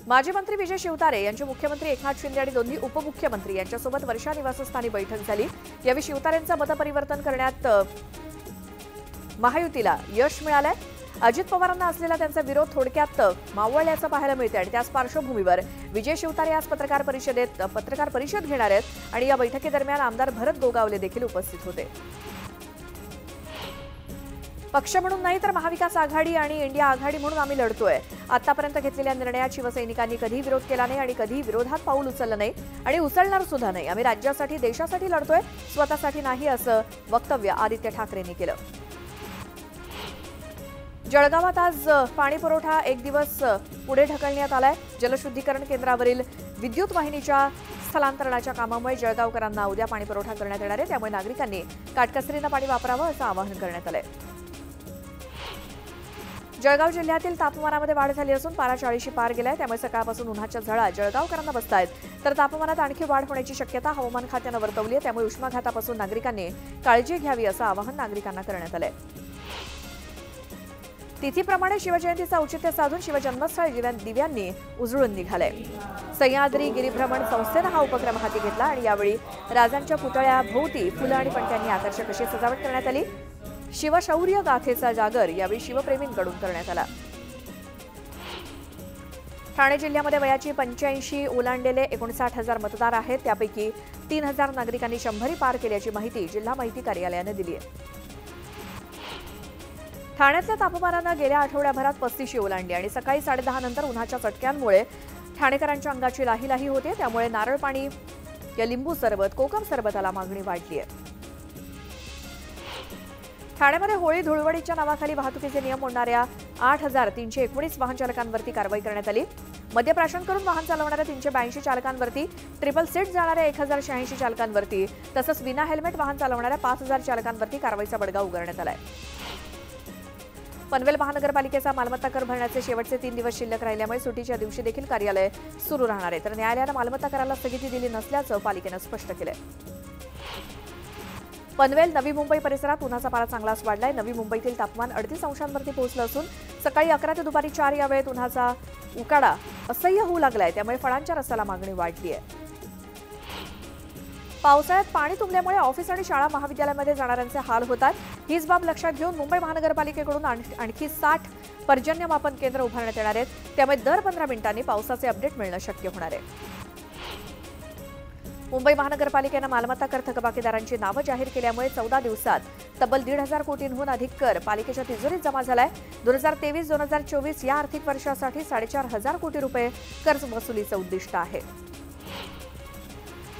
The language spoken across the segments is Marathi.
माजी मंत्री विजय शिवतारे यांची मुख्यमंत्री एकनाथ शिंदे आणि दोन्ही उपमुख्यमंत्री यांच्यासोबत वर्षा निवासस्थानी बैठक झाली। यावेळी शिवतारेंचं मतपरिवर्तन करण्यात महायुतीला यश मिळालंय। अजित पवारांना असलेला त्यांचा विरोध थोडक्यात मावळल्याचं पाहायला मिळते आणि त्याच पार्श्वभूमीवर विजय शिवतारे आज पत्रकार परिषद घेणार आहेत आणि या बैठकीदरम्यान आमदार भरत गोगावले देखील उपस्थित होते। पक्ष म्हणून नाही तर महाविकास आघाडी आणि इंडिया आघाडी म्हणून आम्ही लढतोय। आतापर्यंत घेतलेल्या निर्णयात शिवसैनिकांनी कधी विरोध केला नाही आणि कधी विरोधात पाऊल उचललं नाही आणि उचलणार सुद्धा नाही। आम्ही राज्यासाठी देशासाठी लढतोय, स्वतःसाठी नाही, असं वक्तव्य आदित्य ठाकरेंनी केलं। जळगावात आज पाणी पुरवठा एक दिवस पुढे ढकलण्यात आलाय। जलशुद्धीकरण केंद्रावरील विद्युत वाहिनीच्या स्थलांतरणाच्या कामामुळे जळगावकरांना उद्या पाणी पुरवठा करण्यात येणार आहे, त्यामुळे नागरिकांनी काटकसरीनं पाणी वापरावं असं आवाहन करण्यात आलंय। जळगाव जिल्ह्यातील तापमानामध्ये वाढ झाली असून पारा 40शी पार गेलाय, त्यामुळे सकाळपासून उन्हाच्या झळा जळगावकरांना बसतायत। तर तापमानात आणखी वाढ होण्याची शक्यता हवामान खात्यानं वर्तवली आहे, त्यामुळे उष्माघातापासून नागरिकांनी काळजी घ्यावी असं आवाहन नागरिकांना करण्यात आलंय। तिथीप्रमाणे शिवजयंतीचं औचित्य साधून शिवजन्मस्थळ दिव्यांनी उजळून निघालंय। सह्याद्री गिरीभ्रमण संस्थेनं हा उपक्रम हाती घेतला आणि यावेळी राजांच्या पुतळ्याभोवती फुलं आणि पणत्यांनी आकर्षक अशी सजावट करण्यात आली। शिवशौर्य गाथेचा जागर यावेळी शिवप्रेमींकडून करण्यात आला। ठाणे जिल्ह्यामध्ये वयाची 85 ओलांडलेले 59,000 मतदार आहेत, त्यापैकी 3,000 नागरिकांनी 100 पार केल्याची माहिती जिल्हा माहिती कार्यालयानं दिली आहे। ठाण्यातल्या तापमानानं गेल्या आठवड्याभरात 35 ओलांडली आणि सकाळी 10:30 नंतर उन्हाच्या चटक्यांमुळे ठाणेकरांच्या अंगाची लाही होते, त्यामुळे नारळ पाणी या लिंबू सरबत, कोकम सरबताला मागणी वाढली आहे। ठाण्यामध्ये होळी धुळवडीच्या नावाखाली वाहतुकीचे नियम मोडणाऱ्या 8,319 वाहन चालकांवरती कारवाई करण्यात आली। मद्यप्राशन करून वाहन चालवणाऱ्या 382 चालकांवरती, ट्रिपल सीट जाणाऱ्या 1,086 चालकांवरती तसंच विना हेल्मेट वाहन चालवणाऱ्या 5,000 चालकांवरती कारवाईचा बडगा उगारण्यात आलाय। पनवेल महानगरपालिकेचा मालमत्ता कर भरण्याचे शेवटचे 3 दिवस शिल्लक राहिल्यामुळे सुट्टीच्या दिवशी देखील कार्यालय सुरू राहणार आहे, तर न्यायालयानं मालमत्ता कराला स्थगिती दिली नसल्याचं पालिकेनं स्पष्ट केलंय। पनवेल नवी मुंबई परिसरात उन्हाचा पारा चांगलाच वाढलाय। नवी मुंबईतील तापमान 38 अंशांवरती पोहोचलं असून सकाळी 11 ते दुपारी 4 या वेळेत उन्हाचा उकाडा असह्य होऊ लागलाय, त्यामुळे फळांच्या रसाला मागणी वाढली आहे। पावसाळ्यात पाणी तुंबल्यामुळे ऑफिस आणि शाळा महाविद्यालयामध्ये जाणाऱ्यांचे हाल होतात। हीच बाब लक्षात घेऊन मुंबई महानगरपालिकेकडून आणखी 60 पर्जन्यमापन केंद्र उभारण्यात येणार आहेत, त्यामुळे दर 15 मिनिटांनी पावसाचे अपडेट मिळणं शक्य होणार आहे। मुंबई महानगरपालिकेनं मालमत्ता कर थकबाकीदारांची नावं जाहीर केल्यामुळे 14 दिवसात तब्बल 1,500 कोटींहून अधिक कर पालिकेच्या तिजोरीत जमा झालाय। 2023-2024 या आर्थिक वर्षासाठी 4,500 कोटी रुपये कर्ज वसुलीचं उद्दिष्ट आहे।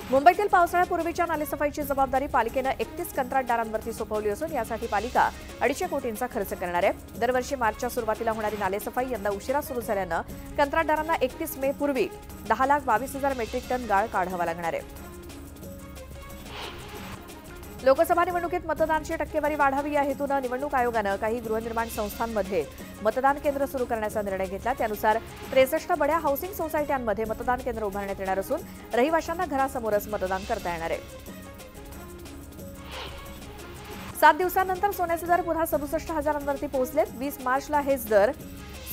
मुंबईतील पावसाळ्यापूर्वीच्या नालेसफाईची जबाबदारी पालिकेनं 31 कंत्राटदारांवरती सोपवली असून यासाठी पालिका 250 कोटींचा खर्च करणार आहे। दरवर्षी मार्चच्या सुरुवातीला होणारी नालेसफाई यंदा उशिरा सुरू झाल्यानं कंत्राटदारांना 31 मे पूर्वी 10,22,000 मेट्रिक टन गाळ काढावा लागणार आहे। लोकसभा निवडणुकीत मतदानाची टक्केवारी वाढावी या हेतूनं निवडणूक आयोगानं काही गृहनिर्माण संस्थांमध्ये मतदान केंद्र सुरू करण्याचा निर्णय घेतला। त्यानुसार 63 बड्या हाऊसिंग सोसायट्यांमध्ये मतदान केंद्र उभारण्यात येणार असून रहिवाशांना घरासमोरच मतदान करता येणार आहे। 7 दिवसांनंतर सोन्याचे दर पुन्हा 67,000वरती पोहोचलेत। 20 मार्चला हेच दर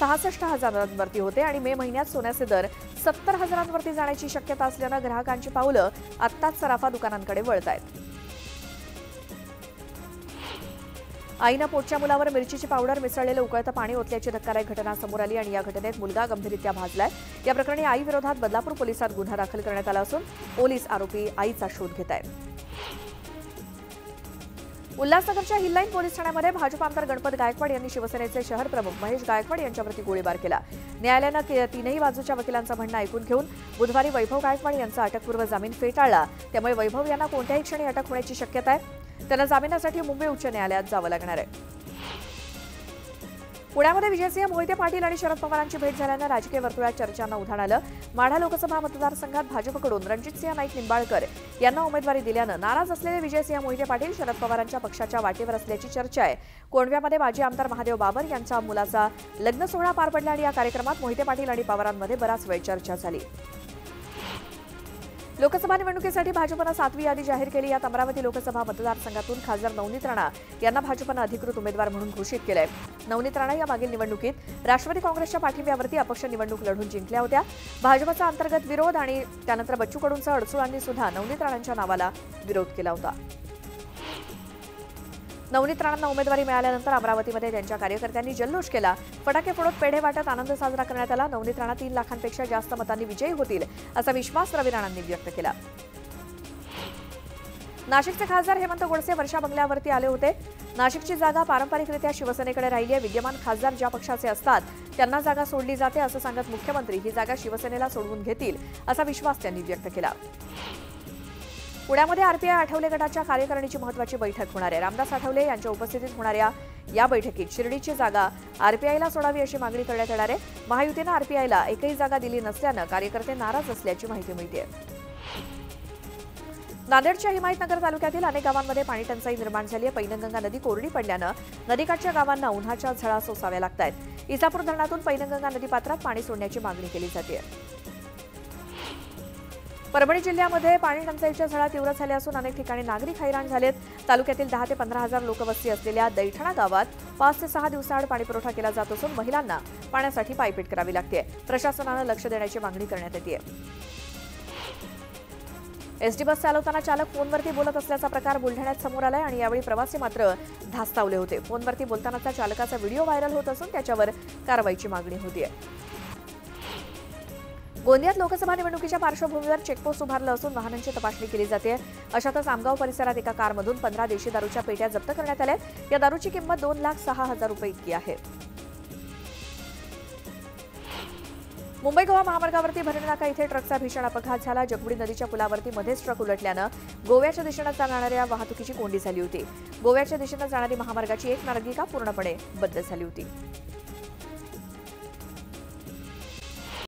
66,000वरती होते आणि मे महिन्यात सोन्याचे दर 70,000वरती जाण्याची शक्यता असल्यानं ग्राहकांची पावलं आत्ताच सराफा दुकानांकडे वळत आहेत। आईनं पोटच्या मुलावर मिरचीची पावडर मिसळलेलं उकळतं पाणी ओतल्याची धक्कादायक घटना समोर आली आणि या घटनेत मुलगा गंभीररित्या भाजलाय। या प्रकरणी आईविरोधात बदलापूर पोलिसात गुन्हा दाखल करण्यात आला असून पोलीस आरोपी आईचा शोध घेत आहेत। उल्हासनगरच्या हिललाईन पोलीस ठाण्यामध्ये भाजप आमदार गणपत गायकवाड यांनी शिवसेनेचे शहर प्रमुख महेश गायकवाड यांच्यावरती गोळीबार केला। न्यायालयानं तीनही बाजूच्या वकिलांचं म्हणणं ऐकून घेऊन बुधवारी वैभव गायकवाड यांचा अटकपूर्व जामीन फेटाळला, त्यामुळे वैभव यांना कोणत्याही क्षणी अटक होण्याची शक्यता आहे। त्यांना जामिनासाठी मुंबई उच्च न्यायालयात जावं लागणार आहे। पुण्यामध्ये विजयसिंह मोहिते पाटील आणि शरद पवारांची भेट झाल्यानं राजकीय वर्तुळात चर्चांना उधाण आलं। माढा लोकसभा मतदारसंघात भाजपकडून रणजितसिंह नाईक निंबाळकर यांना उमेदवारी दिल्यानं नाराज असलेले विजयसिंह मोहिते पाटील शरद पवारांच्या पक्षाच्या वाटेवर असल्याची चर्चा आहे। कोंढव्यामध्ये माजी आमदार महादेव बाबर यांच्या मुलाचा लग्न सोहळा पार पडला आणि या कार्यक्रमात मोहिते पाटील आणि पवारांमध्ये बराच वेळ चर्चा झाली। लोकसभा निवडणुकीसाठी भाजपनं 7वी यादी जाहीर केली. यात अमरावती लोकसभा मतदारसंघातून खासदार नवनीत राणा यांना भाजपनं अधिकृत उमेदवार म्हणून घोषित केलंय. नवनीत राणा या मागील निवडणुकीत राष्ट्रवादी काँग्रेसच्या पाठिंब्यावरती अपक्ष निवडणूक लढून जिंकल्या होत्या. भाजपचा अंतर्गत विरोध आणि त्यानंतर बच्चू कडूंसह अडसुळांनी सुद्धा नवनीत राणांच्या नावाला विरोध केला होता. नवनीत राणांना उमेदवारी मिळाल्यानंतर अमरावतीमध्ये त्यांच्या कार्यकर्त्यांनी जल्लोष केला. फटाके फोडत पेढे वाटत आनंद साजरा करण्यात आला. नवनीत राणा 3 लाखांपेक्षा जास्त मतांनी विजयी होतील असा विश्वास रवी राणांनी व्यक्त केला. नाशिकचे खासदार हेमंत गोडसे वर्षा बंगल्यावरती आले होते. नाशिकची जागा पारंपरिकरित्या शिवसेनेकडे राहिली आहे. विद्यमान खासदार ज्या पक्षाचे असतात त्यांना जागा सोडली जाते असं सांगत मुख्यमंत्री ही जागा शिवसेनेला सोडवून घेतील असा विश्वास त्यांनी व्यक्त केला. पुण्यामध्ये आरपीआय आठवले गटाच्या कार्यकारिणीची महत्त्वाची बैठक होणार आहे. रामदास आठवले यांच्या उपस्थितीत होणाऱ्या या बैठकीत शिर्डीची जागा आरपीआयला सोडावी अशी मागणी करण्यात येणार आहे. महायुतीनं आरपीआयला एकही जागा दिली नसल्यानं कार्यकर्ते नाराज असल्याची माहिती मिळते. नांदेडच्या हिमायतनगर तालुक्यातील अनेक गावांमध्ये पाणी टंचाई निर्माण झाली आहे. पैनगंगा नदी कोरडी पडल्यानं नदीकाठच्या गावांना उन्हाच्या झळा सोसाव्या लागत आहेत. इसापूर धरणातून पैनगंगा नदीपात्रात पाणी सोडण्याची मागणी केली जाते. परभणी जिल्ह्यामध्ये पाणी टंचाईच्या झळा तीव्र झाल्या असून अनेक ठिकाणी नागरिक हैराण झालेत. तालुक्यातील 10 ते 15 हजार लोकवस्ती असलेल्या दैठणा गावात 5 ते 6 दिवसाआड पाणीपुरवठा केला जात असून महिलांना पाण्यासाठी पायपीट करावी लागते. प्रशासनानं लक्ष देण्याची मागणी करण्यात येते. एसटी बस चालवताना चालक फोनवरती बोलत असल्याचा प्रकार बुलढाण्यात समोर आलाय आणि यावेळी प्रवासी मात्र धास्तावले होते. फोनवरती बोलतानाचा चालकाचा व्हिडिओ व्हायरल होत असून त्याच्यावर कारवाईची मागणी होतीये. गोंदियात लोकसभा निवडणुकीच्या पार्श्वभूमीवर चेकपोस्ट उभारलं असून वाहनांची तपासणी केली जाते. अशातच आमगाव परिसरात एका कारमधून 15 देशी दारूच्या पेट्या जप्त करण्यात आल्या. या दारूची किंमत 2,06,000 रुपये इतकी आहे. मुंबई गोवा महामार्गावरती भरणनाका इथे ट्रकचा भीषण अपघात झाला. जगबुडी नदीच्या पुलावरती मध्येच ट्रक उलटल्यानं गोव्याच्या दिशेनं जाणाऱ्या वाहतुकीची कोंडी झाली होती. गोव्याच्या दिशेनं जाणारी महामार्गाची एक मार्गिका पूर्णपणे बंद झाली होती.